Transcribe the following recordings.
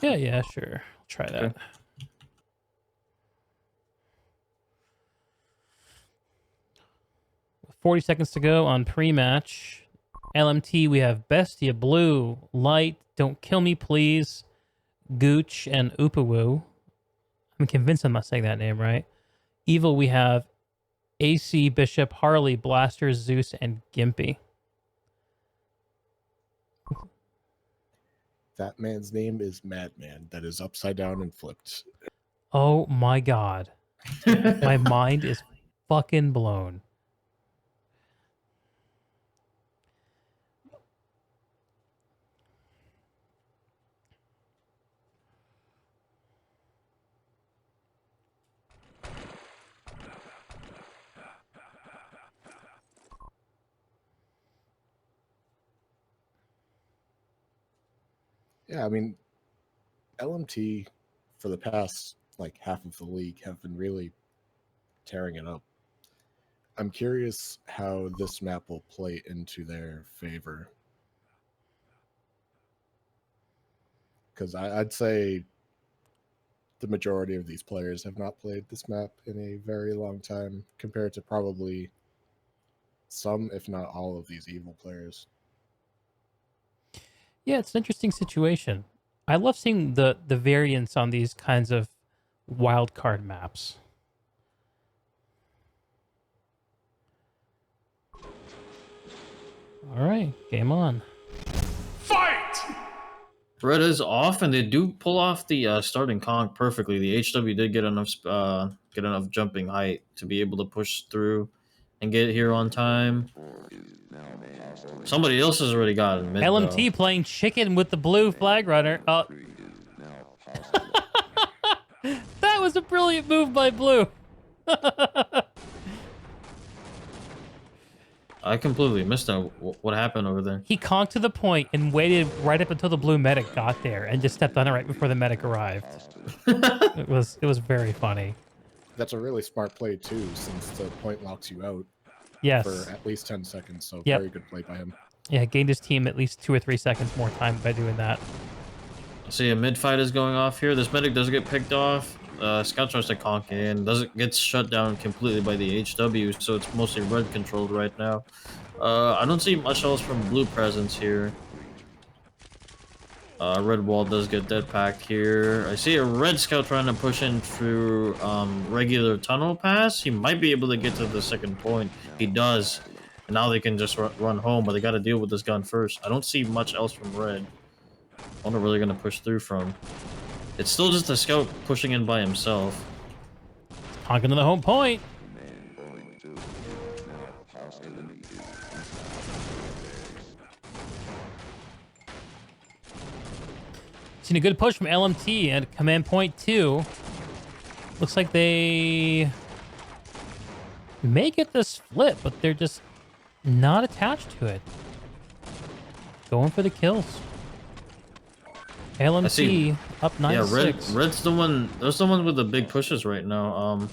Yeah, sure. Try that. Okay. With 40 seconds to go on pre-match. LMT, we have Bestia, Blue, Light, Don't Kill Me Please, Gooch, and Upawu. I'm convinced I'm not saying that name right. Evil, we have AC, Bishop, Harley, Blaster, Zeus, and Gimpy. That man's name is Madman. That is upside down and flipped. Oh my god. My mind is fucking blown. Yeah, I mean, LMT for the past like half of the league have been really tearing it up. I'm curious how this map will play into their favor. Because I'd say the majority of these players have not played this map in a very long time compared to probably some, if not all, of these evil players. Yeah, it's an interesting situation. I love seeing the variance on these kinds of wild card maps. All right, game on. Fight! Red is off, and they do pull off the starting conk perfectly. The HW did get enough jumping height to be able to push through and get here on time. Somebody else has already got mid. LMT playing chicken with the blue flag runner. That was a brilliant move by Blue. I completely missed that. What happened over there? He conked to the point and waited right up until the blue medic got there and just stepped on it right before the medic arrived. It was very funny. That's a really smart play too, since the point locks you out Yes. for at least 10 seconds. So Yep. very good play by him. Yeah, gained his team at least 2 or 3 seconds more time by doing that. See, a mid fight is going off here. This medic does get picked off. Scout tries to conk in. Gets shut down completely by the HW, so it's mostly red controlled right now. I don't see much else from blue presence here. Red wall does get dead packed here. I see a red scout trying to push in through regular tunnel pass. He might be able to get to the second point. He does. And now they can just run home, but they got to deal with this gun first. I don't see much else from red. What they're really going to push through from. It's still just a scout pushing in by himself. Honking to the home point. Seen a good push from LMT at command point 2. Looks like they may get this flip, but they're just not attached to it. Going for the kills. LMT up 9-6. Yeah, red's the one. There's the one with the big pushes right now.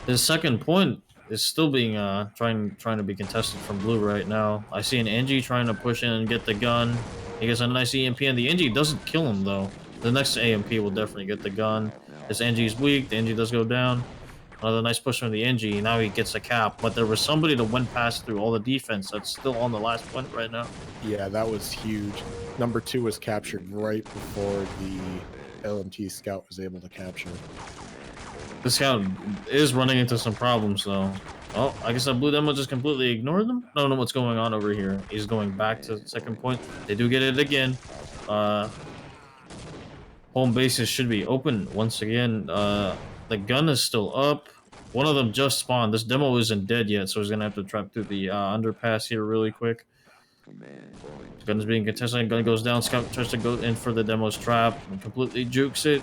His second point is still being trying to be contested from blue right now. I see an NG trying to push in and get the gun. He gets a nice EMP, and the NG doesn't kill him though. The next AMP will definitely get the gun. This NG is weak. The NG does go down. Another nice push from the NG. Now he gets a cap, but there was somebody that went past through all the defense that's still on the last point right now. Yeah, that was huge. Number 2 was captured right before the LMT scout was able to capture. This scout is running into some problems though. Oh, I guess that blue demo just completely ignored them. I don't know what's going on over here. He's going back to the second point. They do get it again. Home bases should be open once again. The gun is still up. One of them just spawned. This demo isn't dead yet, so he's gonna have to trap through the underpass here really quick. Gun is being contested. Gun goes down. Scout tries to go in for the demo's trap and completely jukes it.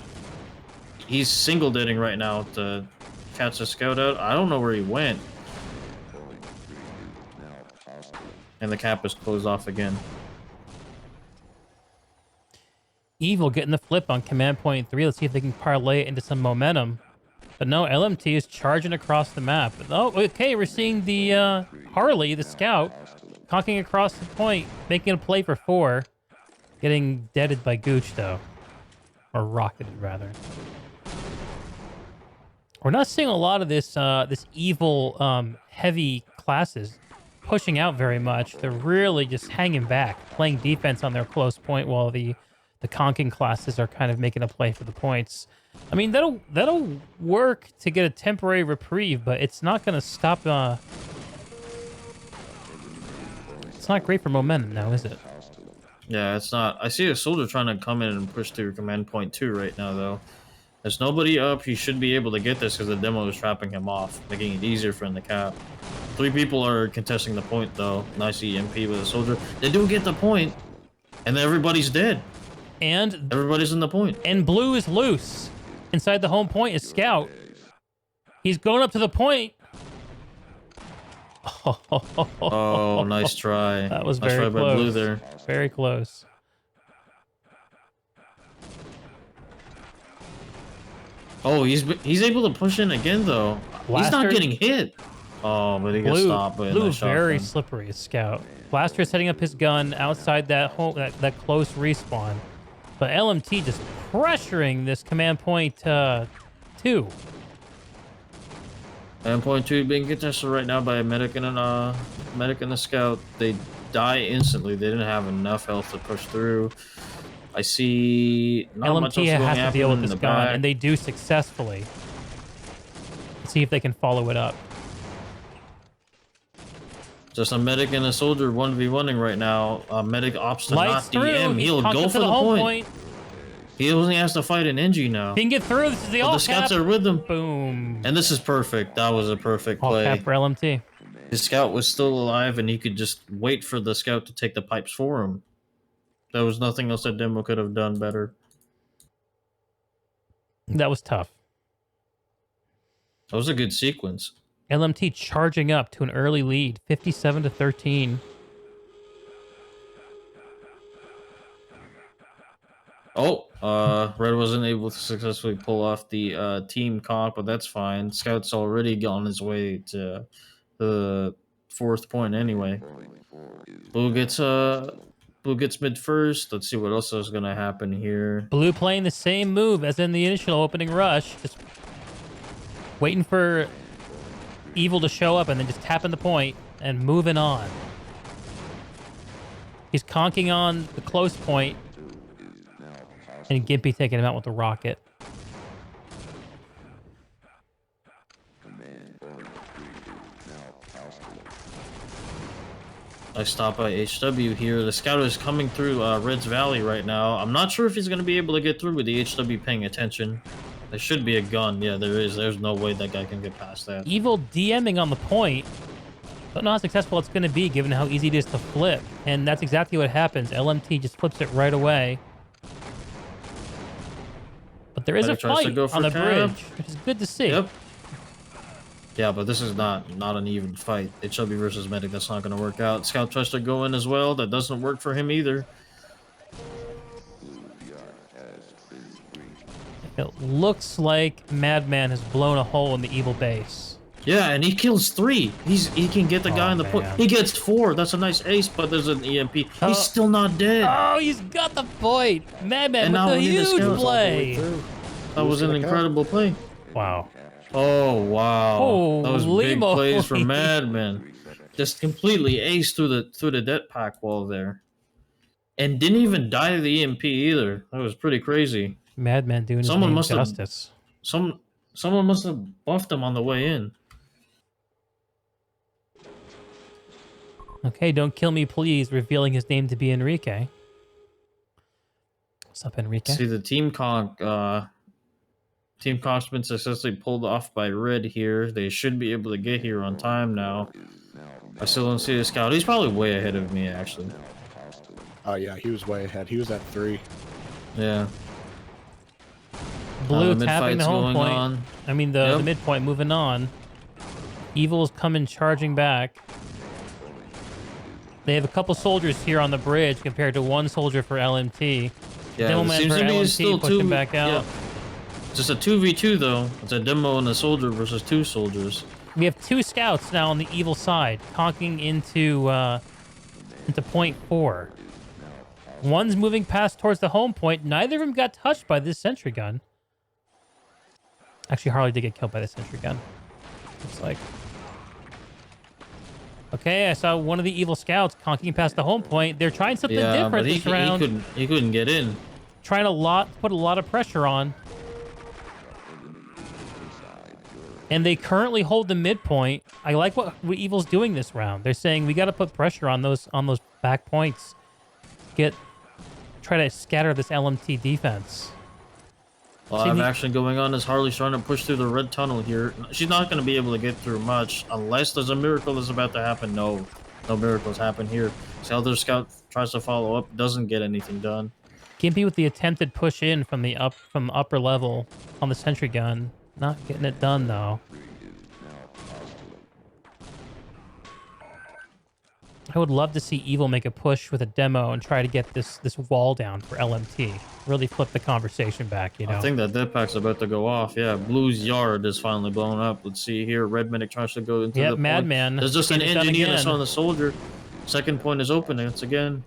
He's single deading right now to catch the scout out. I don't know where he went. And the cap is closed off again. Evil getting the flip on command point 3. Let's see if they can parlay it into some momentum. But no, LMT is charging across the map. Oh, okay, we're seeing the Harley, the scout, conking across the point, making a play for 4. Getting deaded by Gooch, though. Or rocketed, rather. We're not seeing a lot of this this evil heavy classes pushing out very much. They're really just hanging back, playing defense on their close point, while the conking classes are kind of making a play for the points. I mean, that'll work to get a temporary reprieve, but it's not going to stop. It's not great for momentum now, is it? Yeah, it's not. I see a soldier trying to come in and push through command point 2 right now, though. There's nobody up. He should be able to get this because the demo is trapping him off, making it easier for him to cap. 3 people are contesting the point, though. Nice EMP with a soldier. They do get the point, and then everybody's dead. And Everybody's in the point. And blue is loose. Inside the home point is Scout. He's going up to the point. Oh, nice try. That was nice very try close. by blue there. Very close. Oh, he's able to push in again, though. He's not Blaster? getting hit. Oh, but he gets Blue, stopped by a blue nice very shotgun. slippery as Scout. Blaster is setting up his gun outside that home, that close respawn. But LMT just pressuring this command point 2. And point 2 being contested right now by a medic and a scout. They die instantly. They didn't have enough health to push through. I see not much else LMT going has to happen deal with in this the gun, back. and they do successfully. Let's see if they can follow it up. Just a medic and a soldier 1v1ing right now. Medic opts to Lights not through. DM. He's He'll conked go up for to the home point. He only has to fight an NG now. He can get through. This is the But all the scouts cap. are with him. Boom. And this is perfect. That was a perfect All play. cap for LMT. His scout was still alive, and he could just wait for the scout to take the pipes for him. There was nothing else that Demo could have done better. That was tough. That was a good sequence. LMT charging up to an early lead, 57-13. Oh, Red wasn't able to successfully pull off the team comp, but that's fine. Scout's already on his way to the 4th point anyway. Blue gets mid first. Let's see what else is gonna happen here. Blue playing the same move as in the initial opening rush, just waiting for Evil to show up and then just tapping the point and moving on. He's conking on the close point, and Gimpy taking him out with the rocket. I stop by HW here. The scout is coming through Red's Valley right now. I'm not sure if he's going to be able to get through with the HW paying attention. There should be a gun. Yeah, there is. There's no way that guy can get past that. Evil DMing on the point. Don't know how successful it's going to be given how easy it is to flip. And that's exactly what happens. LMT just flips it right away. But there is a Medic tries to fight go for on the cab. bridge, which is good to see. Yep. Yeah, but this is not an even fight. HW versus Medic, that's not going to work out. Scout tries to go in as well. That doesn't work for him either. It looks like Madman has blown a hole in the Evil base. Yeah, and he kills 3. He can get the guy Oh, on the point. man. He gets 4. That's a nice ace, but there's an EMP. Oh. He's still not dead. Oh, he's got the point. Madman And now with a we need the huge scouts all the way play. That was an incredible play. Wow. Oh, wow. That was Holy big plays for moly. Madman. Just completely aced through the debt pack wall there. And didn't even die to the EMP either. That was pretty crazy. Madman doing his Someone name must have- justice. Someone must have buffed him on the way in. Okay, don't kill me, please, revealing his name to be Enrique. What's up, Enrique? See, the team conk's been successfully pulled off by Red here. They should be able to get here on time now. I still don't see the scout. He's probably way ahead of me, actually. Oh yeah, he was way ahead. He was at 3. Yeah. Blue the tapping the mid-fight's home going point. on. I mean, the Yep. midpoint moving on. Evil's coming charging back. They have a couple soldiers here on the bridge compared to one soldier for LMT. Yeah, Demo it man seems for to be LMT still pushing two. back out. Yeah. Just a 2v2 though. It's a demo and a soldier versus 2 soldiers. We have 2 scouts now on the Evil side, conking into point 4. One's moving past towards the home point. Neither of them got touched by this sentry gun. Actually, Harley did get killed by the sentry gun. Looks like. Okay, I saw one of the evil scouts conking past the home point. They're trying something different but this round. He couldn't get in. Trying put a lot of pressure on. And they currently hold the midpoint. I like what Evil's doing this round. They're saying we got to put pressure on those back points. Try to scatter this LMT defense. A lot of action going on as Harley's trying to push through the red tunnel here. She's not going to be able to get through much unless there's a miracle that's about to happen. No miracles happen here. So other scout tries to follow up, doesn't get anything done. Gimpy with the attempted push in from the upper level on the sentry gun, not getting it done though. I would love to see Evil make a push with a demo and try to get this wall down for LMT. Really flip the conversation back, you know. I think that pack's about to go off. Yeah, Blue's yard is finally blown up. Let's see here. Red Medic tries to go into the Madman. Point. There's just an engineer that's on the soldier. Second point is open once again.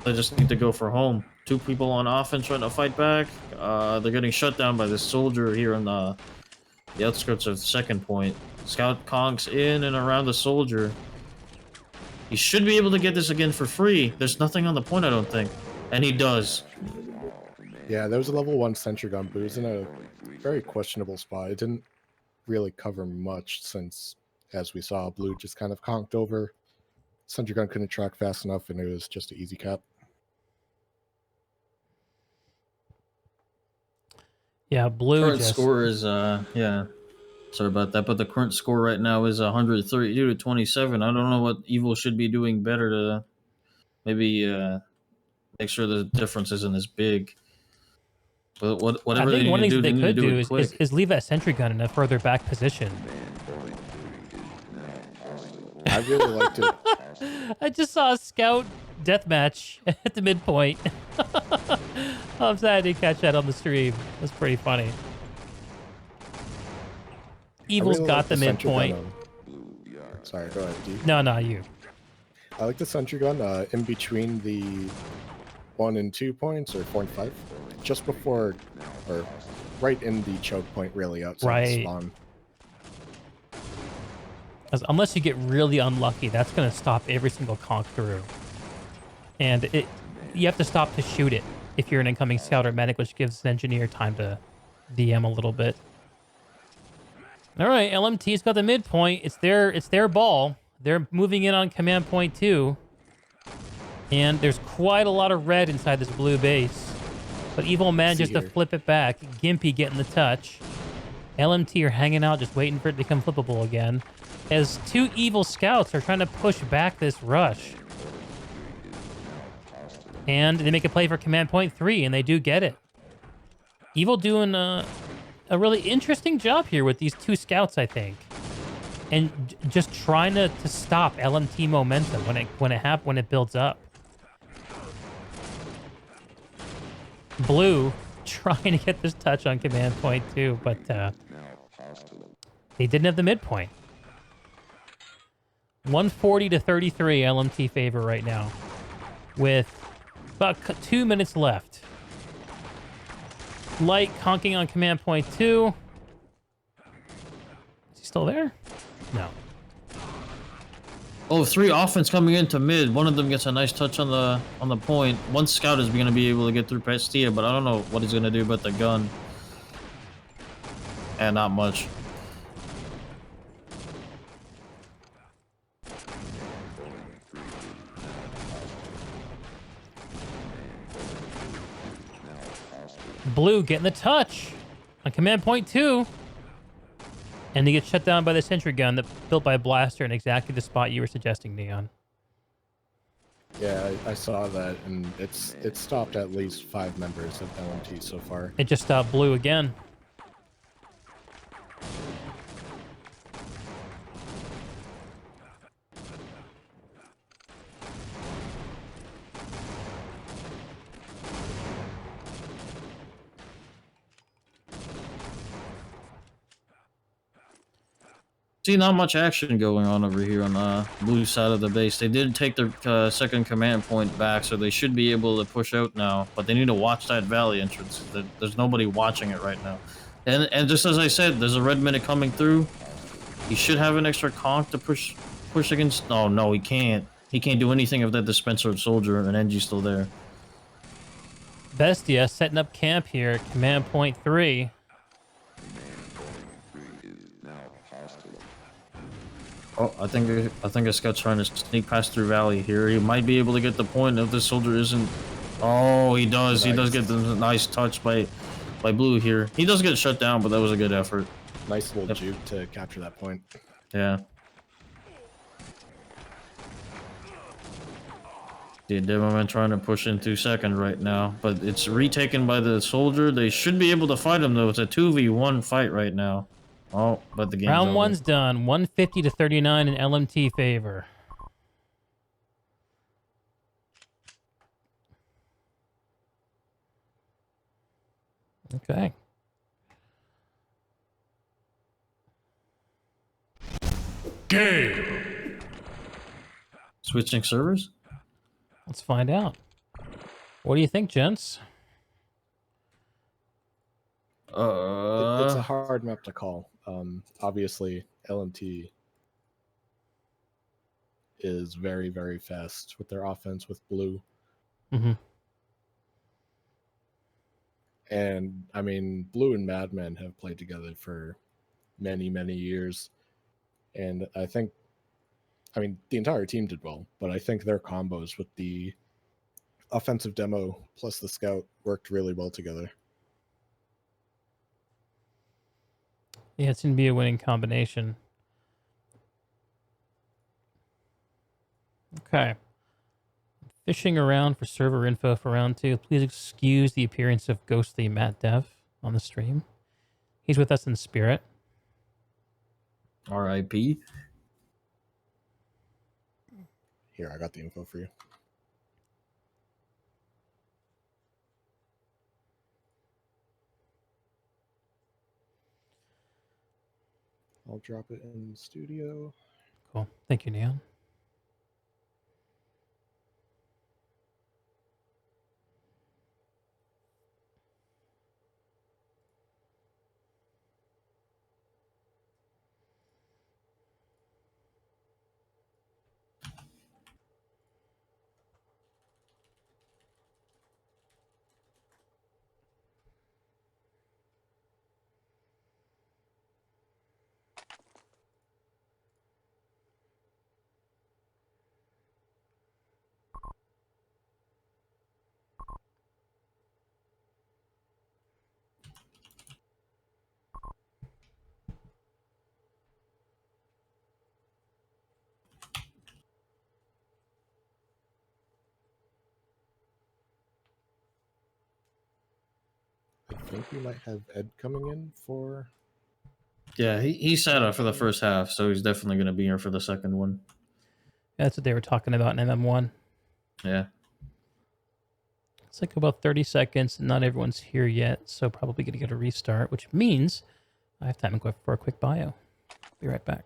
They just need to go for home. 2 people on offense trying to fight back. They're getting shut down by this soldier here on the outskirts of second point. Scout conks in and around the soldier. He should be able to get this again for free. There's nothing on the point, I don't think. And he does. Yeah, there was a level 1 sentry gun, but it was in a very questionable spot. It didn't really cover much since, as we saw, Blue just kind of conked over. Sentry gun couldn't track fast enough, and it was just an easy cap. Yeah, Blue current score is, yeah. Sorry about that, but the current score right now is 132 to 27. I don't know what Evil should be doing better to maybe make sure the difference isn't as big. But whatever I think one of the things they could do is is leave that sentry gun in a further back position. I really liked it. I just saw a scout deathmatch at the midpoint. I'm sad I didn't catch that on the stream. That's pretty funny. Evil's really got like the midpoint. Sorry, go ahead, Deeg. No, you. I like the sentry gun in between the 1 and 2 points, or 4 and 5, just before, or right in the choke point, really outside the spawn. Unless you get really unlucky, that's going to stop every single conk through. And you have to stop to shoot it if you're an incoming scout or medic, which gives the engineer time to DM a little bit. All right, LMT's got the midpoint. It's their ball. They're moving in on command point 2. And there's quite a lot of red inside this blue base. But Evil manages to flip it back. Gimpy getting the touch. LMT are hanging out, just waiting for it to become flippable again. As 2 Evil scouts are trying to push back this rush. And they make a play for command point 3, and they do get it. Evil doing a really interesting job here with these 2 scouts, I think. And just trying to stop LMT momentum when it builds up. Blue trying to get this touch on command point 2, but they didn't have the midpoint. 140 to 33 LMT favor right now, with about 2 minutes left. Light conking on command point 2. Is he still there? No. Oh, 3 offense coming into mid. One of them gets a nice touch on the point. One scout is going to be able to get through Pastia, but I don't know what he's going to do about the gun. And not much. Blue getting the touch on command point 2. And they get shut down by the sentry gun that built by a blaster in exactly the spot you were suggesting, Neon. Yeah, I saw that, and it stopped at least 5 members of LMT so far. It just stopped Blue again. See, not much action going on over here on the blue side of the base. They did take their second command point back, so they should be able to push out now. But they need to watch that valley entrance. There's nobody watching it right now. And just as I said, there's a red minute coming through. He should have an extra conch to push against. Oh no, he can't. He can't do anything if that dispenser soldier and NG's still there. Bestia setting up camp here. Command point 3. Oh, I think a scout's trying to sneak past through valley here. He might be able to get the point if this soldier isn't. Oh, he does. Nice. He does get the nice touch by blue here. He does get shut down, but that was a good effort. Nice little juke to capture that point. Yeah. The Demoman trying to push into second right now, but it's retaken by the soldier. They should be able to fight him though. It's a 2v1 fight right now. Oh, but the game's Round over. 1's done. 150 to 39 in LMT favor. Okay. Game. Switching servers? Let's find out. What do you think, gents? It's a hard map to call. Obviously, LMT is very, very fast with their offense with blue. Mm-hmm. And, I mean, Blue and Madman have played together for many, many years. And I think, I mean, the entire team did well, but I think their combos with the offensive demo plus the scout worked really well together. Yeah, it seemed to be a winning combination. Okay. Fishing around for server info for round 2. Please excuse the appearance of ghostly Matt Dev on the stream. He's with us in spirit. R.I.P. Here, I got the info for you. I'll drop it in the studio. Cool. Thank you, Neon. I think we might have Ed coming in for... Yeah, he sat out for the first half, so he's definitely going to be here for the second one. That's what they were talking about in MM1. Yeah. It's like about 30 seconds. Not everyone's here yet, so probably going to get a restart, which means I have time to go for a quick bio. Be right back.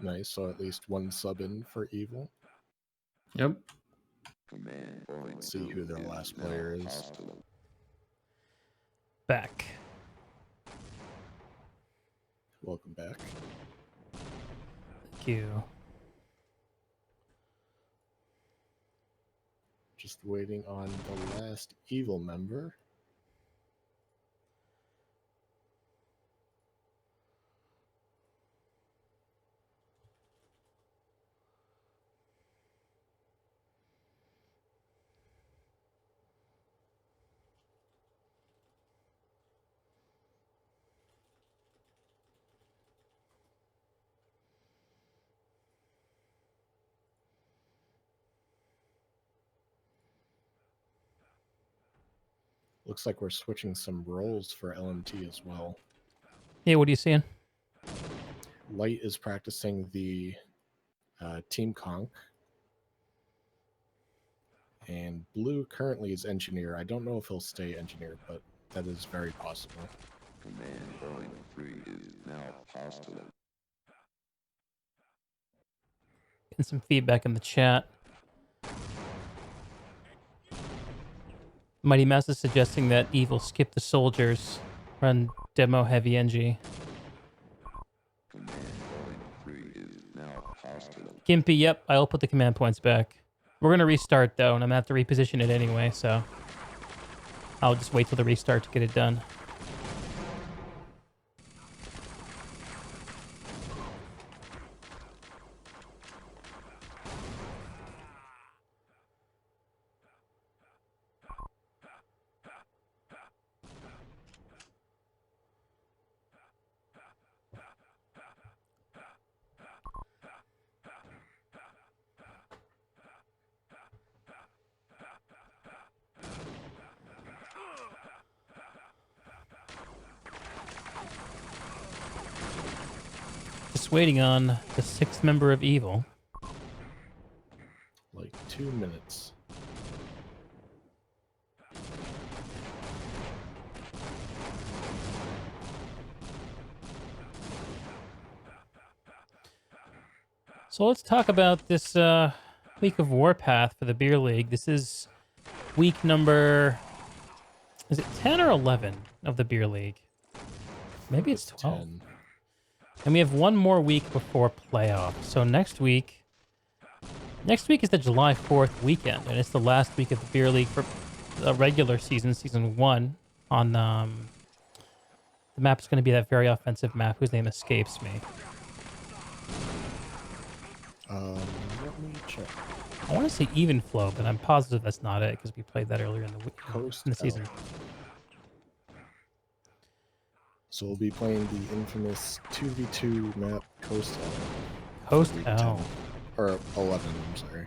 Nice. So at least one sub in for evil. Yep. Let's see who their last player is. Back. Welcome back. Thank you. Just waiting on the last evil member. Looks like we're switching some roles for LMT as well. Yeah, what are you seeing? Light is practicing the Team Conk. And Blue currently is engineer. I don't know if he'll stay engineer, but that is very possible. Command Boeing 3 is now hostile. Getting some feedback in the chat. Mighty Mouse is suggesting that Evil skip the soldiers, run demo heavy NG. Command Boeing 3 is now hostile. Gimpy, yep, I'll put the command points back. We're going to restart, though, and I'm going to have to reposition it anyway, so I'll just wait till the restart to get it done. Just waiting on the 6th member of Evil. Like 2 minutes. So let's talk about this week of Warpath for the Beer League. This is week number... Is it 10 or 11 of the Beer League? Maybe it's 12. 10. And we have one more week before playoffs. So next week is the July 4th weekend, and it's the last week of the Beer League for the regular season, season 1. On the map's going to be that very offensive map whose name escapes me. Let me check. I want to say Even Flow, but I'm positive that's not it because we played that earlier in the week, Coast in the season. L. So we'll be playing the infamous 2v2 map Coast L. Coast Week L. 10. Or 11, I'm sorry.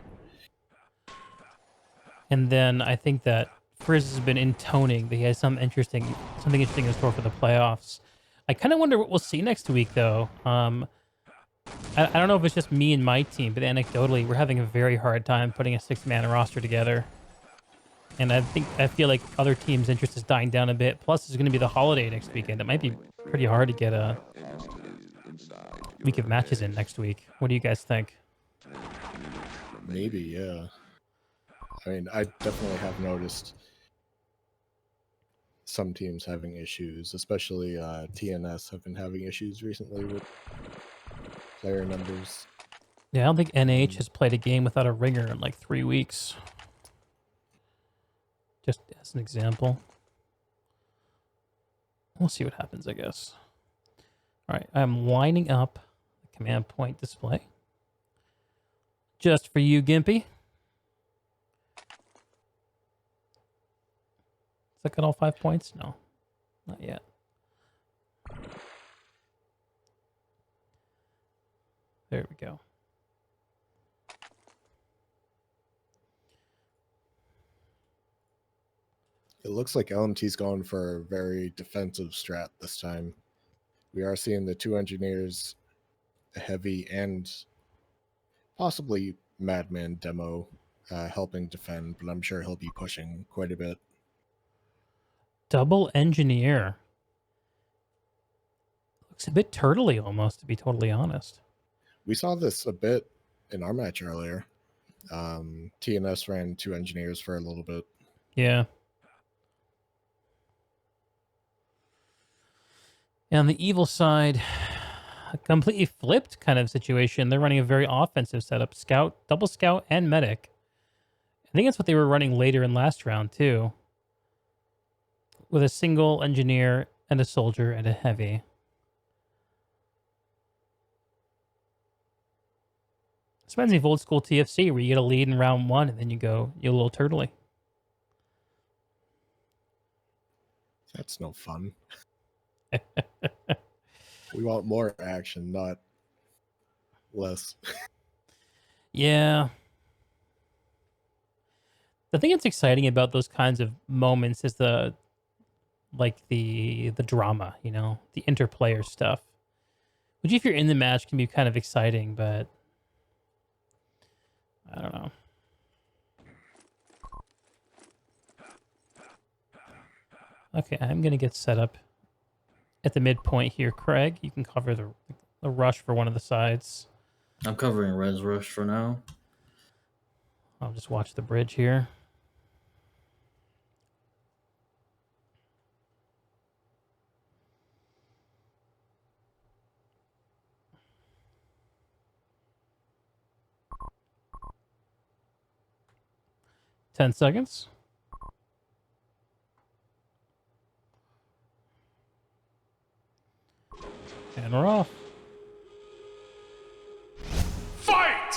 And then I think that Frizz has been intoning that he has something interesting in store for the playoffs. I kind of wonder what we'll see next week, though. I don't know if it's just me and my team, but anecdotally, we're having a very hard time putting a 6-man roster together. And I feel like other teams' interest is dying down a bit. Plus, it's going to be the holiday next weekend. It might be pretty hard to get a week of matches in next week. What do you guys think? Maybe, yeah. I mean, I definitely have noticed some teams having issues, especially TNS have been having issues recently with player numbers. Yeah, I don't think NH has played a game without a ringer in like 3 weeks. Just as an example. We'll see what happens, I guess. All right, I'm lining up the command point display. Just for you, Gimpy. Does that got all 5 points? No, not yet. There we go. It looks like LMT's going for a very defensive strat this time. We are seeing the 2 engineers, heavy and possibly Madman demo helping defend, but I'm sure he'll be pushing quite a bit. Double engineer. Looks a bit turtley almost, to be totally honest. We saw this a bit in our match earlier. TNS ran 2 engineers for a little bit. Yeah. And on the evil side, a completely flipped kind of situation. They're running a very offensive setup. Scout, double scout, and medic. I think that's what they were running later in last round, too. With a single engineer and a soldier and a heavy. This reminds me of old school TFC, where you get a lead in round 1 and then you go, you're a little turtly. That's no fun. We want more action, not less. Yeah. The thing that's exciting about those kinds of moments is the drama, you know, the interplayer stuff. Which if you're in the match can be kind of exciting, but I don't know. Okay, I'm going to get set up at the midpoint here. Craig, you can cover the rush for one of the sides. I'm covering Red's rush for now. I'll just watch the bridge here. Ten seconds. And we're off. Fight!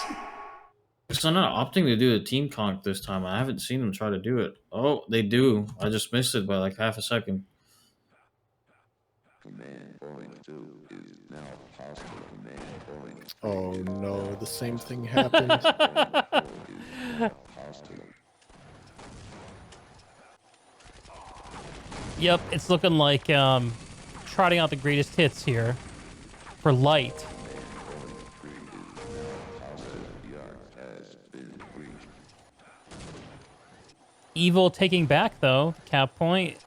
So I'm not opting to do a team conk this time. I haven't seen them try to do it. Oh, they do. I just missed it by like half a second. Command point 2 is now hostile. Command point Oh no, the same thing happened. hostile. Yep, it's looking like trotting out the greatest hits here for Light. Evil taking back, though, the cap point.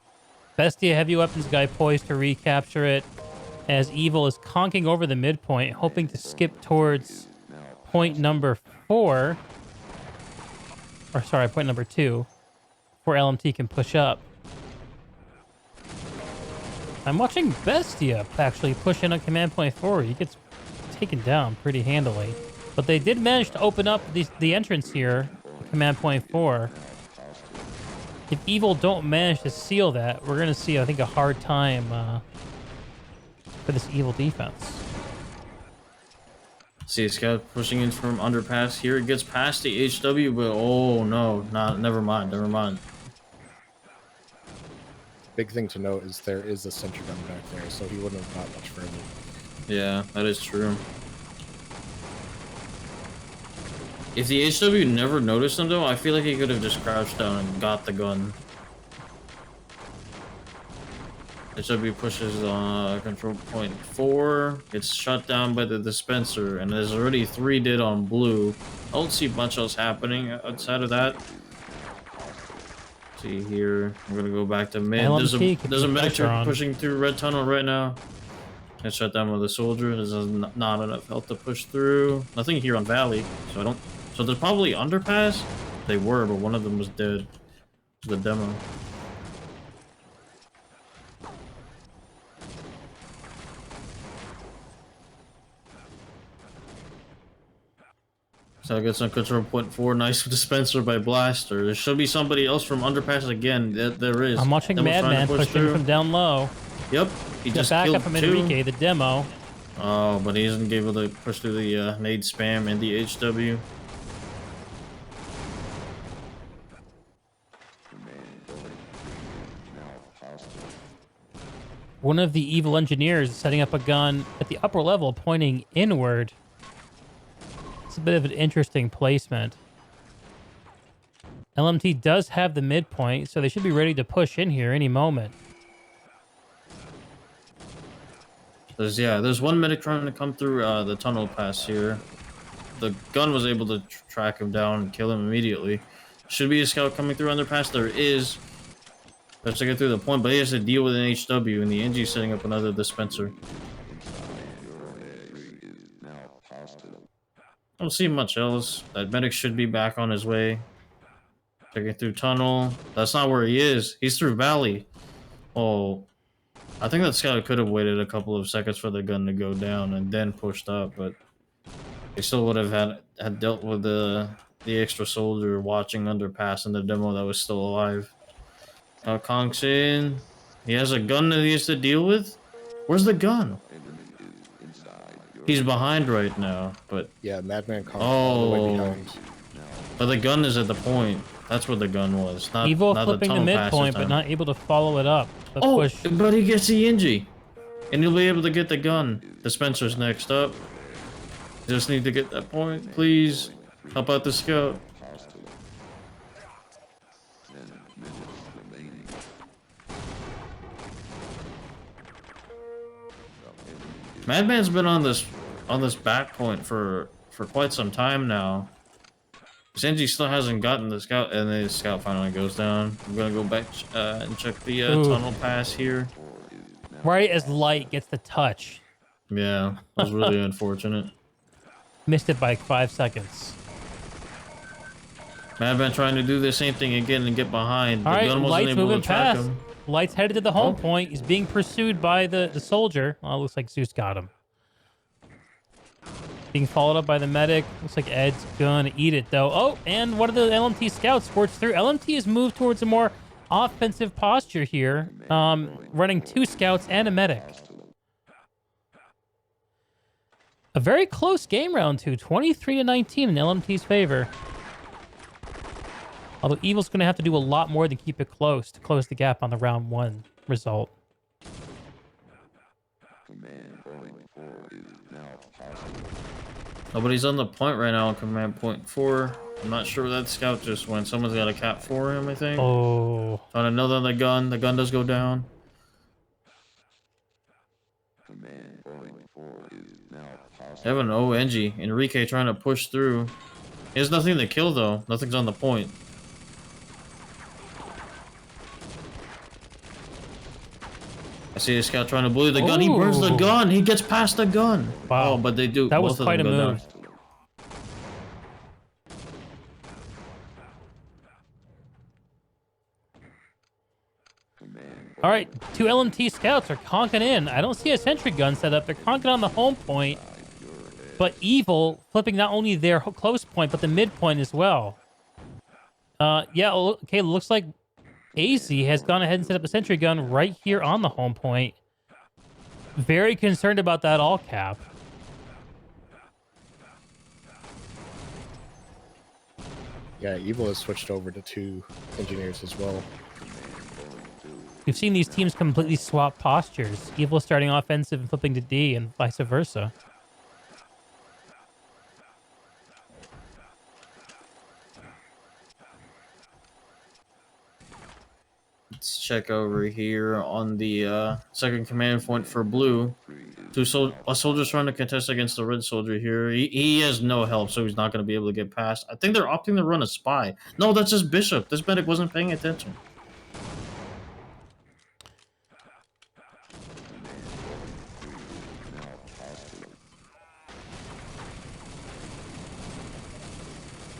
Bestia heavy weapons guy poised to recapture it as Evil is conking over the midpoint, hoping to skip towards point number 4. Or sorry, point number 2. Before LMT can push up. I'm watching Bestia actually push in on command point 4. He gets taken down pretty handily. But they did manage to open up the entrance here, command point 4. If Evil don't manage to seal that, we're going to see, I think, a hard time for this Evil defense. See a scout pushing in from underpass here. It gets past the HW, but oh no, never mind. Big thing to note is there is a sentry gun back there, so he wouldn't have got much further. Yeah, that is true. If the HW never noticed him though, I feel like he could have just crouched down and got the gun. HW pushes control point 4, gets shut down by the dispenser, and there's already 3 dead on blue. I don't see much else happening outside of that. See here, we're gonna go back to mid. LMT There's a medic pressure on. pushing through red tunnel right now. Gets shut down with a soldier. There's not enough health to push through. Nothing here on Valley, so I don't. So there's probably underpass. They were, but one of them was dead. The demo. So I guess on control point 4, nice dispenser by Blaster. There should be somebody else from underpass again. There is. I'm watching Demo's trying to Madman push pushing through. from down low. Yep, he The just backup killed from 2. Enrique, the demo. Oh, but he isn't able to push through the nade spam and the HW. One of the evil engineers is setting up a gun at the upper level, pointing inward. It's a bit of an interesting placement. LMT does have the midpoint, so they should be ready to push in here any moment. There's one medic trying to come through the tunnel pass here. The gun was able to track him down and kill him immediately. Should be a scout coming through underpass. There is. Let's get through the point, but he has to deal with an HW, and the NG setting up another dispenser. Is now hostile. I don't see much else. That medic should be back on his way. Checking through tunnel. That's not where he is. He's through valley. Oh, I think that scout could have waited a couple of seconds for the gun to go down and then pushed up, but they still would have had dealt with the extra soldier watching underpass in the demo that was still alive. Kong's in. He has a gun that he has to deal with. Where's the gun? He's behind right now, but Yeah, Madman Kong all the way behind. but the gun is at the point. That's where the gun was. Not Evil not flipping the tunnel pass midpoint, this but time. not able to follow it up. The Oh, push. but he gets the NG, and he'll be able to get the gun. Dispenser's next up. Just need to get that point, please. Help out the scout. Madman's been on this back point for quite some time now. Senji still hasn't gotten the scout, and the scout finally goes down. I'm gonna go back and check the tunnel pass here. Right as Light gets the touch. Yeah, that was really unfortunate. Missed it by 5 seconds. Madman trying to do the same thing again and get behind. All The right, gun wasn't Light's able moving to track past. him. Light's headed to the home Oh. point. He's being pursued by the soldier. Oh, looks like Zeus got him. Being followed up by the medic. Looks like Ed's gonna eat it, though. Oh, and one of the LMT scouts squirts through. LMT has moved towards a more offensive posture here, running 2 scouts and a medic. A very close game round 2, 23-19 in LMT's favor. Although Evil's going to have to do a lot more than keep it close to close the gap on the round 1 result. Nobody's on the point right now on command point 4. I'm not sure where that scout just went. Someone's got a cap for him, I think. Oh, Trying to nail down the gun. The gun does go down. They have an ONG. Enrique trying to push through. He has nothing to kill, though. Nothing's on the point. I see a scout trying to bully the gun. He burns the Ooh. gun. He gets past the gun. Wow. Oh, but they do. that was Both of quite a them go move. down. All right, 2 LMT scouts are conking in. I don't see a sentry gun set up. They're conking on the home point, but Evil flipping not only their close point, but the mid point as well. Yeah, okay, looks like AZ has gone ahead and set up a sentry gun right here on the home point. Very concerned about that all cap. Yeah, Evil has switched over to 2 engineers as well. We've seen these teams completely swap postures. Evil starting offensive and flipping to D and vice versa. Let's check over here on the second command point for blue. A soldier's trying to contest against the red soldier here. He has no help, so he's not going to be able to get past. I think they're opting to run a spy. No, that's just Bishop. This medic wasn't paying attention.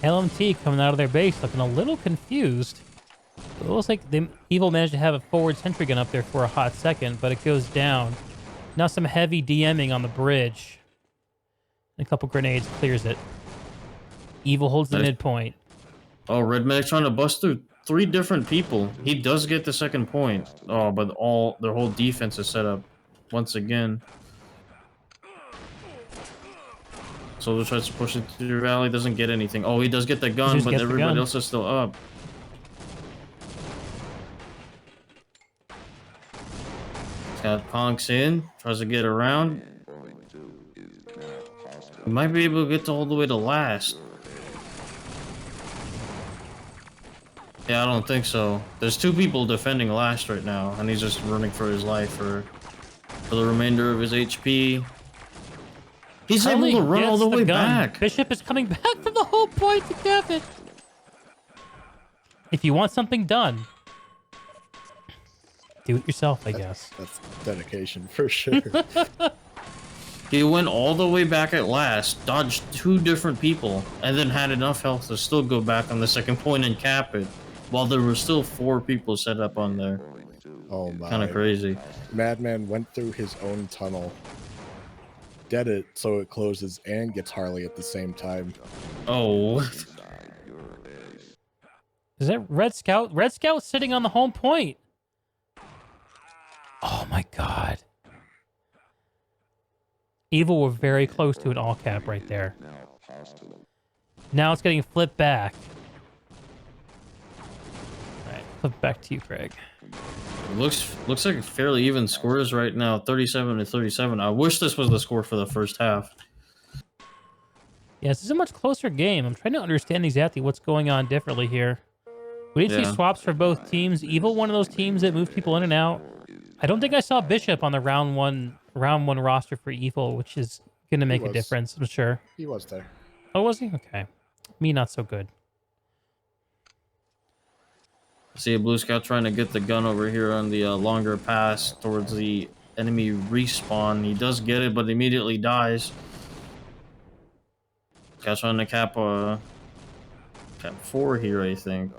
LMT coming out of their base looking a little confused. It looks like Evil managed to have a forward sentry gun up there for a hot second, but it goes down. Now some heavy DMing on the bridge. And a couple grenades clears it. Evil holds the Nice. midpoint. Oh, red medic trying to bust through 3 different people. He does get the second point. Oh, but their whole defense is set up once again. Soldier tries to push it through the valley, doesn't get anything. Oh, he does get the gun, Zeus but gets the everybody gun. else is still up. Got Ponks in, tries to get around. He might be able to get all the way to last. Yeah, I don't think so. There's 2 people defending last right now, and he's just running for his life for the remainder of his HP. He's able Finally to run all gets the way gun. back. Bishop is coming back from the whole point to cap it. If you want something done, do it yourself, I guess. That's dedication for sure. He went all the way back at last, dodged 2 different people, and then had enough health to still go back on the second point and cap it, while there were still 4 people set up on there. Oh my. Kind of crazy. Madman went through his own tunnel, dead it so it closes and gets Harley at the same time. Oh, Is that Red Scout? Red Scout sitting on the home point. Oh my god. Evil were very close to an all cap right there. Now it's getting flipped back. Alright, flip back to you, Craig. looks like fairly even scores right now, 37 to 37. I wish this was the score for the first half. Yeah, this is a much closer game. I'm trying to understand exactly what's going on differently here. We did see swaps for both teams. Evil, one of those teams that moves people in and out. I don't think I saw Bishop on the round one roster for Evil, which is going to make a difference, I'm sure. He was there. Oh, was he? Okay. Me, not so good. See a Blue Scout trying to get the gun over here on the longer pass towards the enemy respawn. He does get it, but immediately dies. Scout's trying to cap 4 here, I think.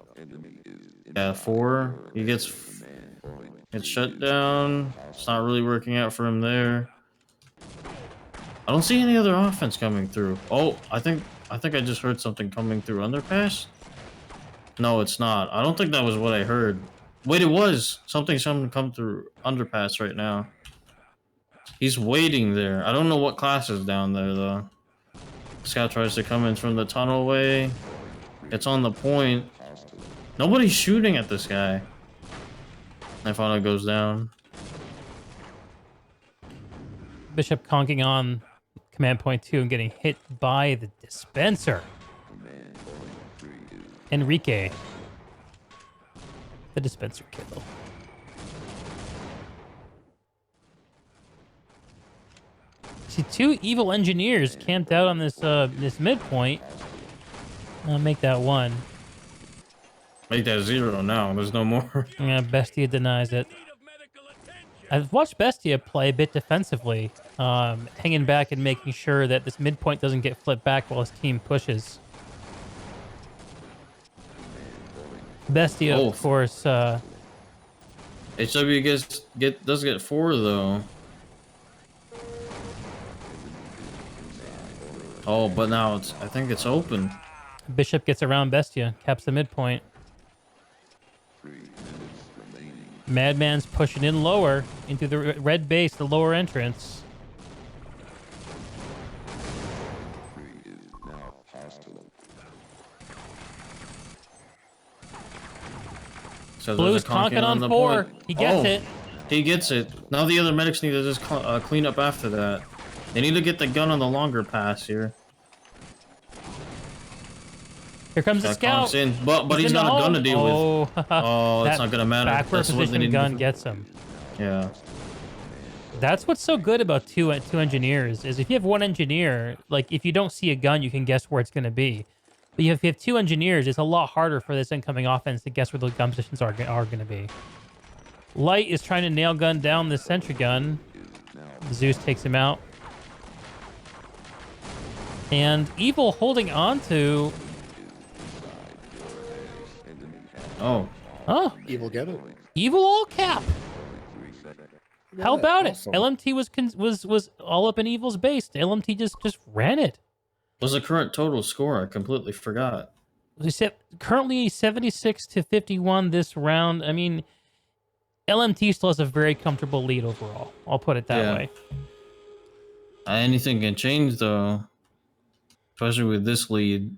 Yeah, 4. He gets shut down. It's not really working out for him there. I don't see any other offense coming through. Oh, I think I just heard something coming through underpass. No, it's not. I don't think that was what I heard. Wait, it was. Something come through underpass right now. He's waiting there. I don't know what class is down there, though. Scout tries to come in from the tunnel way. It's on the point. Nobody's shooting at this guy. And finally goes down. Bishop conking on command point 2 and getting hit by the dispenser. Enrique. The dispenser kill. See, 2 evil engineers camped out on this this midpoint. I'll make that 1. Make that 0 now. There's no more. Yeah, Bestia denies it. I've watched Bestia play a bit defensively, hanging back and making sure that this midpoint doesn't get flipped back while his team pushes. Bestia, of course. HW does get 4 though. Oh, but now I think it's open. Bishop gets around Bestia, caps the midpoint. Madman's pushing in lower into the red base, the lower entrance. So Blue's conking on 4. He gets it. He gets it. Now the other medics need to just clean up after that. They need to get the gun on the longer pass here. Here comes the scout. In, but he's got a gun to deal with. Oh, it's not gonna matter. Backward position gun gets him. Yeah. That's what's so good about two engineers is if you have one engineer, like if you don't see a gun, you can guess where it's gonna be. But if you have 2 engineers, it's a lot harder for this incoming offense to guess where those gun positions are gonna be. Light is trying to nail gun down this sentry gun. Zeus takes him out. And Evil holding on to... Oh. Evil get it. Evil all cap. How about awesome. it? LMT was all up in Evil's base. LMT just ran it. What's the current total score? I completely forgot. We said currently 76 to 51 this round. I mean, LMT still has a very comfortable lead overall. I'll put it that way. Anything can change though, especially with this lead.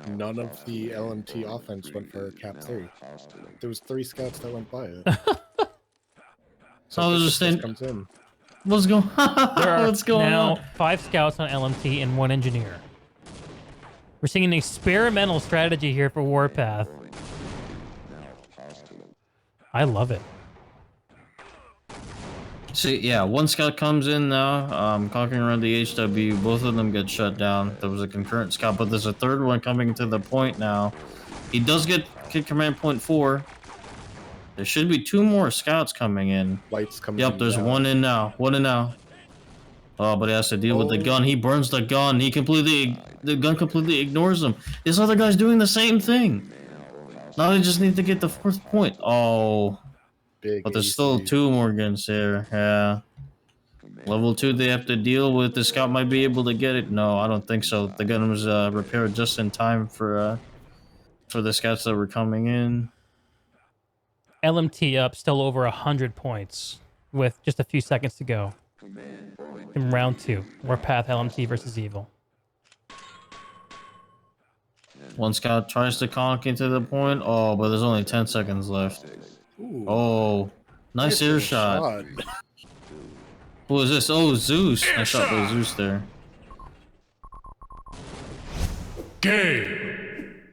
None of the LMT offense went for cap 3. There was 3 scouts that went by it. So there's just comes in. What's going? What's going now on? 5 scouts on LMT and 1 engineer. We're seeing an experimental strategy here for Warpath. I love it. See, yeah, 1 scout comes in now, conquering around the HW. Both of them get shut down. There was a concurrent scout, but there's a 3rd one coming to the point now. He does get Kid Command Point 4. There should be 2 more scouts coming in. Lights coming. Yep, there's now. one in now. One in now. Oh, but he has to deal with the gun. He burns the gun. The gun completely ignores him. This other guy's doing the same thing. Now they just need to get the 4th point. Oh, Big but there's AC. still 2 more guns here. Yeah. Level 2, they have to deal with. The scout might be able to get it. No, I don't think so. The gun was repaired just in time for the scouts that were coming in. LMT up, still over 100 points with just a few seconds to go. In round 2, Warpath LMT versus Evil. One scout tries to conk into the point. Oh, but there's only 10 seconds left. Ooh, Oh, nice ear shot. Who is this? Oh, Zeus. Nice shot by Zeus there. Game.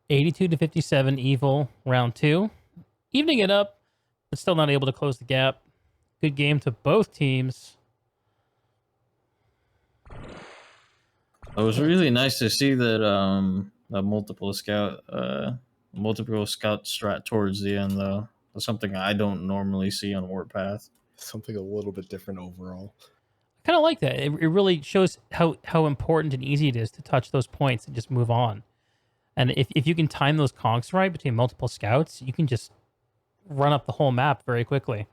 82 to 57, Evil, round 2. Evening it up, but still not able to close the gap. Good game to both teams. It was really nice to see that that multiple scout strat towards the end though. That's something I don't normally see on Warpath. Something a little bit different overall. I kind of like that. It really shows how important and easy it is to touch those points and just move on. And if you can time those conks right between multiple scouts, you can just run up the whole map very quickly.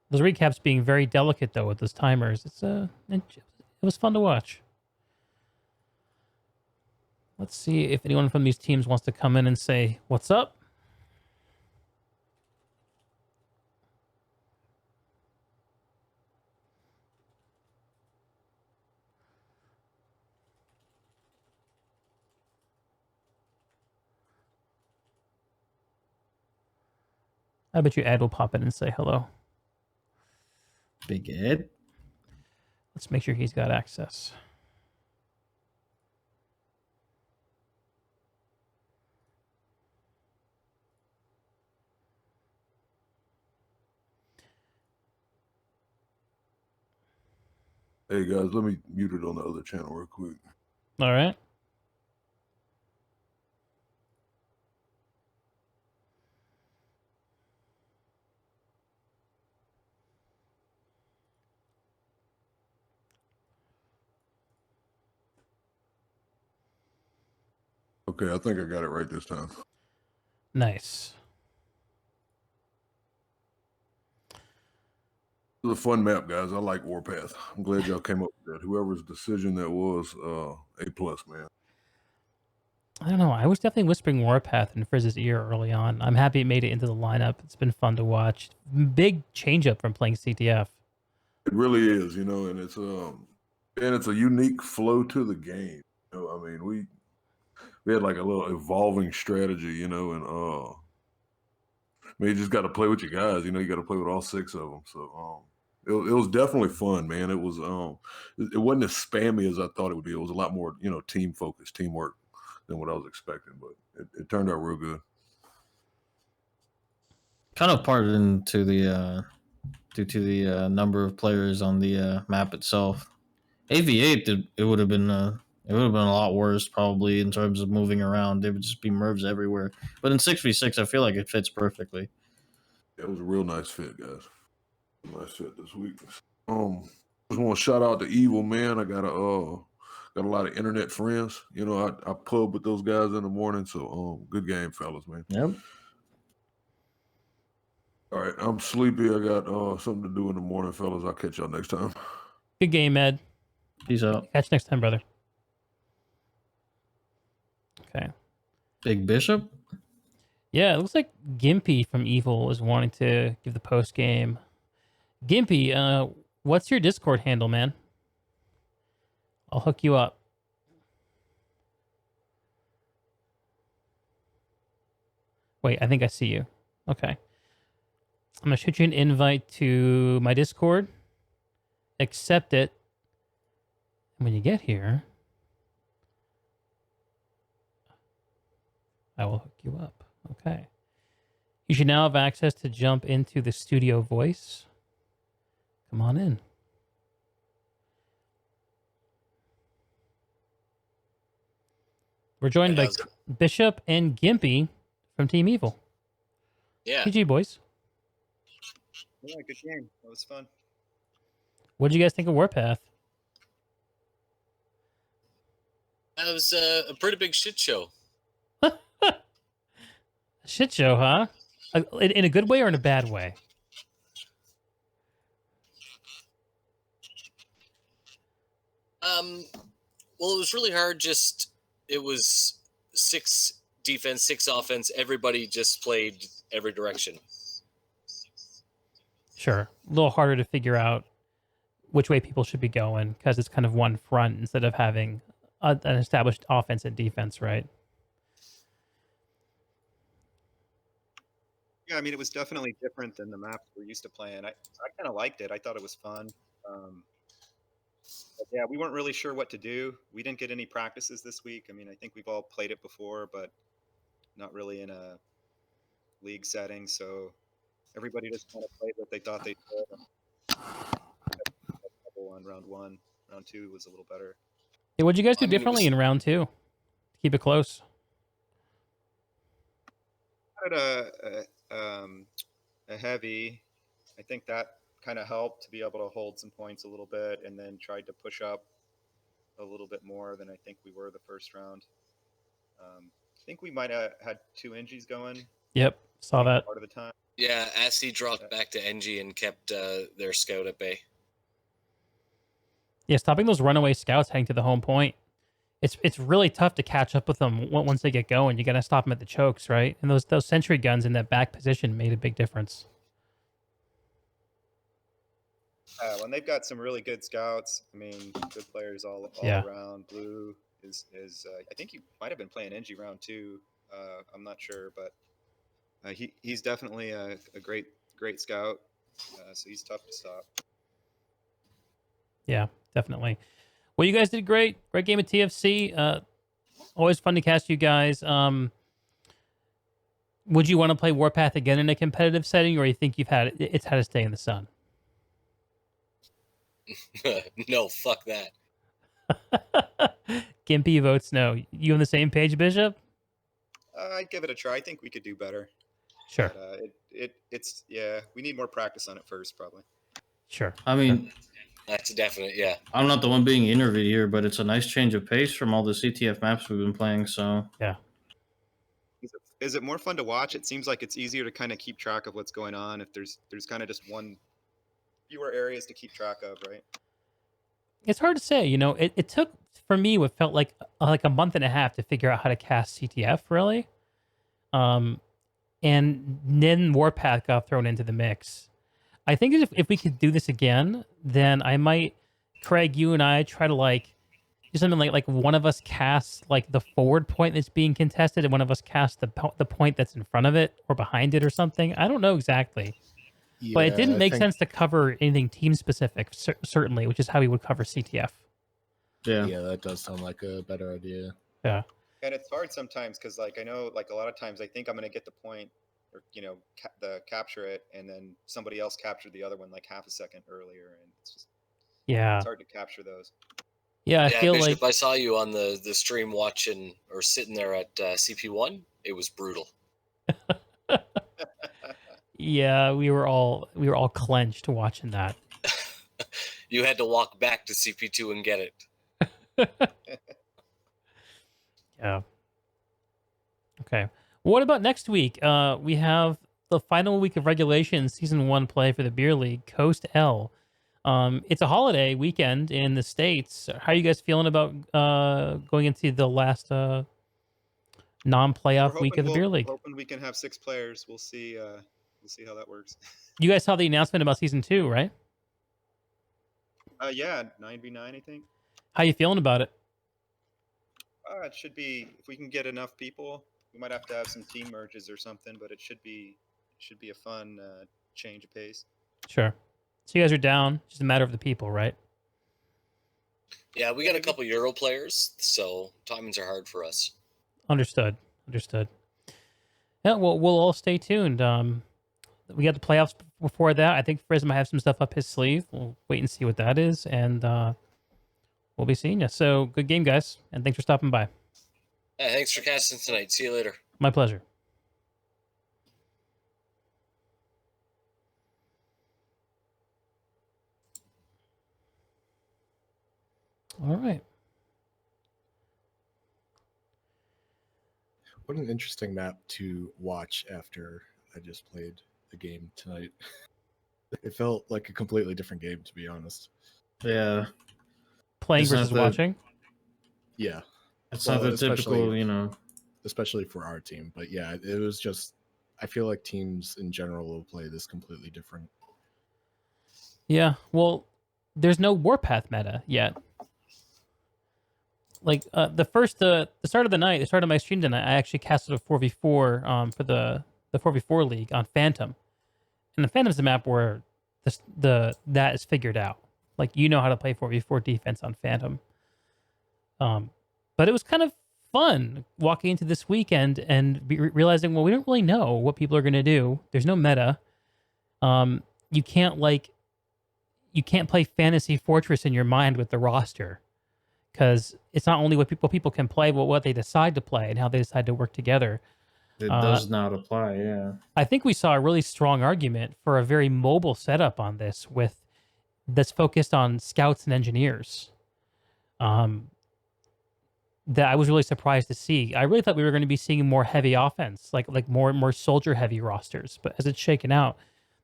Those recaps being very delicate though with those timers. It was fun to watch. Let's see if anyone from these teams wants to come in and say, what's up? I bet you Ed will pop in and say hello. Big Ed. Let's make sure he's got access. Hey guys, let me mute it on the other channel real quick. All right. Okay, I think I got it right this time. Nice. It was a fun map, guys. I like Warpath. I'm glad y'all came up with that. Whoever's decision that was, A+, man. I don't know. I was definitely whispering Warpath in Frizz's ear early on. I'm happy it made it into the lineup. It's been fun to watch. Big change up from playing CTF. It really is, you know, and it's a unique flow to the game. You know, I mean, we had like a little evolving strategy, you know, and I mean, you just got to play with your guys. You know, you got to play with all 6 of them. So it was definitely fun, man. It was it wasn't as spammy as I thought it would be. It was a lot more, you know, team focused, teamwork than what I was expecting, but it turned out real good. Kind of part into the due to the number of players on the map itself. AV8 it would have been a lot worse probably in terms of moving around. There would just be mervs everywhere. But in 6v6, I feel like it fits perfectly. It was a real nice fit, guys. Nice fit this week. Just want to shout out to Evil, man. I got a lot of internet friends. You know, I pub with those guys in the morning. So good game, fellas, man. Yep. All right, I'm sleepy. I got something to do in the morning, fellas. I'll catch y'all next time. Good game, Ed. Peace out. Catch you next time, brother. Okay. Big Bishop? Yeah, it looks like Gimpy from Evil is wanting to give the post game. Gimpy, what's your Discord handle, man? I'll hook you up. Wait, I think I see you. Okay. I'm going to shoot you an invite to my Discord. Accept it. And when you get here, I will hook you up. Okay. You should now have access to jump into the studio voice. Come on in. We're joined by How's it? Bishop and Gimpy from Team Evil. Yeah. GG, boys. Yeah, good game. That was fun. What did you guys think of Warpath? That was a pretty big shit show. Shit show, huh? In a good way or in a bad way? Well, it was really hard. It was 6 defense, 6 offense. Everybody just played every direction. Sure. A little harder to figure out which way people should be going because it's kind of one front instead of having an established offense and defense, right? Yeah, I mean, it was definitely different than the maps we're used to playing. I kind of liked it. I thought it was fun. But yeah, we weren't really sure what to do. We didn't get any practices this week. I mean, I think we've all played it before, but not really in a league setting. So everybody just kind of played what they thought they could. On round 1, round 2 was a little better. Yeah, what'd you guys do I mean, it differently was- in round 2? Keep it close. Had a heavy. I think that kind of helped to be able to hold some points a little bit, and then tried to push up a little bit more than I think we were the first round. I think we might have had 2 NGs going Yep, saw that. part of the time. Yeah, SC dropped back to NG and kept their scout at bay. Yeah, stopping those runaway scouts heading to the home point. It's really tough to catch up with them once they get going. You got to stop them at the chokes, right? And those sentry guns in that back position made a big difference. When they've got some really good scouts, I mean, good players all Yeah. around. Blue is I think he might have been playing NG round 2. I'm not sure, but he's definitely a great scout. So he's tough to stop. Yeah, definitely. Well, you guys did great. Great game of TFC. Always fun to cast you guys. Would you want to play Warpath again in a competitive setting, or you think it's had to stay in the sun? No, fuck that. Gimpy votes no. You on the same page, Bishop? I'd give it a try. I think we could do better. Sure. But, it's we need more practice on it first, probably. Sure. I mean, That's a definite, yeah. I'm not the one being interviewed here, but it's a nice change of pace from all the CTF maps we've been playing. So Yeah. Is it more fun to watch? It seems like it's easier to kind of keep track of what's going on if there's kind of just fewer areas to keep track of, right? It's hard to say. You know, it took for me what felt like a month and a half to figure out how to cast CTF, really. And then Warpath got thrown into the mix. I think if we could do this again, then I might, Craig, you and I try to do something like one of us casts like the forward point that's being contested, and one of us casts the point that's in front of it or behind it or something. I don't know exactly, but it didn't make sense to cover anything team specific, certainly, which is how we would cover CTF. yeah, Yeah, that does sound like a better idea. Yeah. And it's hard sometimes because, I know, a lot of times I think I'm going to get the point or, capture it, and then somebody else captured the other one half a second earlier, and it's hard to capture those. Yeah, I Yeah, feel Bishop, like I saw you on the stream watching or sitting there at CP1. It was brutal. yeah, we were all clenched watching that. You had to walk back to CP2 and get it. Yeah. Okay. What about next week? We have the final week of regulation, season 1 play for the beer league, Coast L. It's a holiday weekend in the States. How are you guys feeling about going into the last non-playoff week of the beer league? Hoping we can have 6 players. We'll see. We'll see how that works. You guys saw the announcement about season 2, right? Yeah, 9v9, I think. How you feeling about it? It should be, if we can get enough people. We might have to have some team merges or something, but it should be a fun change of pace. Sure. So you guys are down. Just a matter of the people, right? Yeah, we got a couple Euro players, so timings are hard for us. Understood. Yeah, well, we'll all stay tuned. We got the playoffs before that. I think Frizz might have some stuff up his sleeve. We'll wait and see what that is, and we'll be seeing you. So good game, guys, and thanks for stopping by. Thanks for casting tonight. See you later. My pleasure. All right. What an interesting map to watch after I just played the game tonight. It felt like a completely different game, to be honest. Yeah, Playing It's not versus the- watching. Yeah, it's Well, not the especially- typical, you know. especially for our team. But yeah, it was just. I feel like teams in general will play this completely different. Yeah. Well, there's no Warpath meta yet. Like the start of the night, the start of my stream tonight, I actually casted a 4v4 for the 4v4 league on Phantom, and the Phantom's the map where that is figured out. Like, you know how to play 4v4 defense on Phantom. But it was kind of fun walking into this weekend and realizing, well, we don't really know what people are going to do. There's no meta. You can't play Fantasy Fortress in your mind with the roster, because it's not only what people can play, but what they decide to play and how they decide to work together. It does not apply. Yeah. I think we saw a really strong argument for a very mobile setup on this, that's focused on scouts and engineers. That I was really surprised to see. I really thought we were going to be seeing more heavy offense, like more soldier heavy rosters. But as it's shaken out,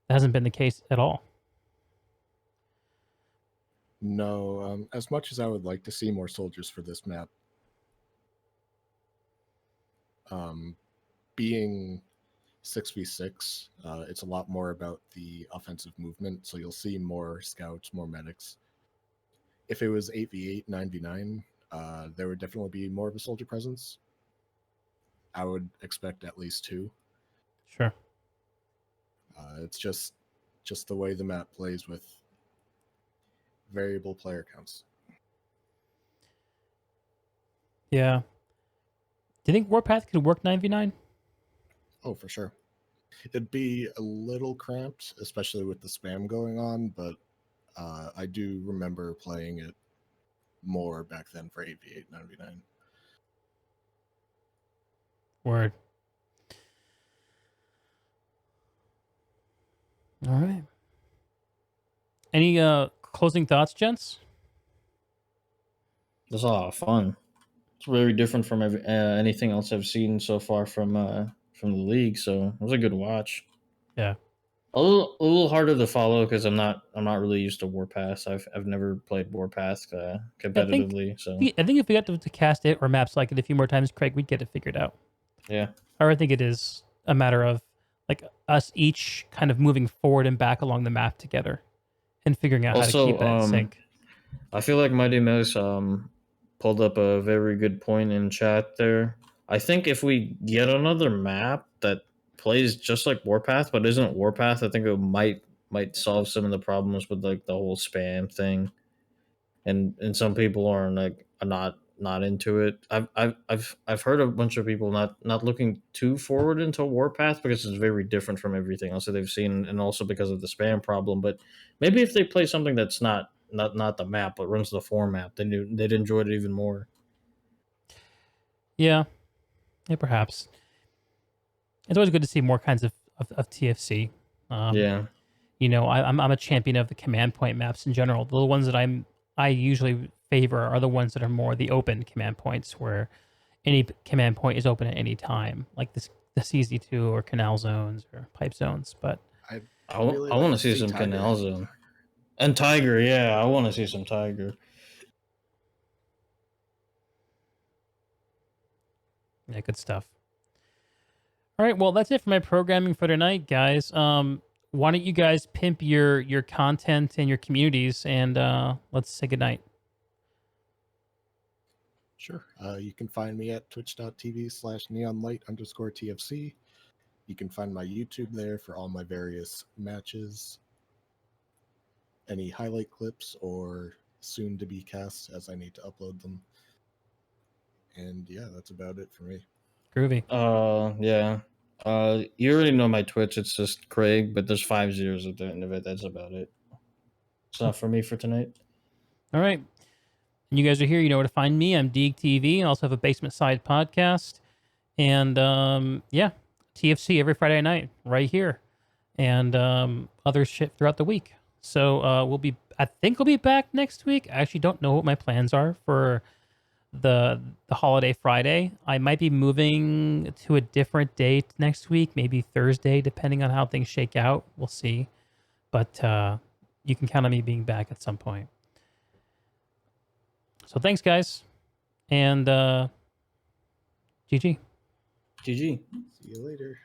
that hasn't been the case at all. No, as much as I would like to see more soldiers for this map, being 6v6, it's a lot more about the offensive movement. So you'll see more scouts, more medics. If it was 8v8, 9v9, there would definitely be more of a soldier presence. I would expect at least 2. Sure. It's just the way the map plays with variable player counts. Yeah. Do you think Warpath could work 9v9? Oh, for sure. It'd be a little cramped, especially with the spam going on, but I do remember playing it more back then for 8v8, 9v9. Word. All right. Any closing thoughts, gents? It's a lot of fun. It's very different from anything else I've seen so far from the league. So it was a good watch. Yeah. A little harder to follow because I'm not really used to Warpath. I've never played Warpath competitively. I think if we got to cast it or maps like it a few more times, Craig, we'd get it figured out. Yeah. Or I think it is a matter of like us each kind of moving forward and back along the map together and figuring out Also, how to keep that in sync. I feel like Mighty Mouse pulled up a very good point in chat there. I think if we get another map that plays just like Warpath but isn't Warpath, I think it might solve some of the problems with like the whole spam thing. And some people are like not into it. I've heard a bunch of people not looking too forward into Warpath because it's very different from everything else that they've seen, and also because of the spam problem. But maybe if they play something that's not the map but runs the format, then they'd enjoy it even more. Yeah, perhaps. It's always good to see more kinds of TFC. Yeah. You know, I'm a champion of the command point maps in general. The ones that I usually favor are the ones that are more the open command points, where any command point is open at any time, like the CZ2 or canal zones or pipe zones. But I want to see some canal zone and tiger. Yeah, I want to see some tiger. Yeah, good stuff. All right, well, that's it for my programming for tonight, guys. Why don't you guys pimp your content and your communities, and let's say goodnight. Sure. You can find me at twitch.tv/neonlight_TFC. You can find my YouTube there for all my various matches, any highlight clips, or soon to be cast as I need to upload them. And yeah, that's about it for me. Groovy. Yeah. You already know my Twitch. It's just Craig, but there's 5 zeros at the end of it. That's about it. It's not for me for tonight. All right. And you guys are here, you know where to find me. I'm Deeg TV. I also have a Basement Side podcast. And yeah, TFC every Friday night right here. And other shit throughout the week. So I think we'll be back next week. I actually don't know what my plans are for the holiday Friday. I might be moving to a different date next week, maybe Thursday, depending on how things shake out. We'll see. But you can count on me being back at some point. So thanks, guys. And GG. GG. See you later.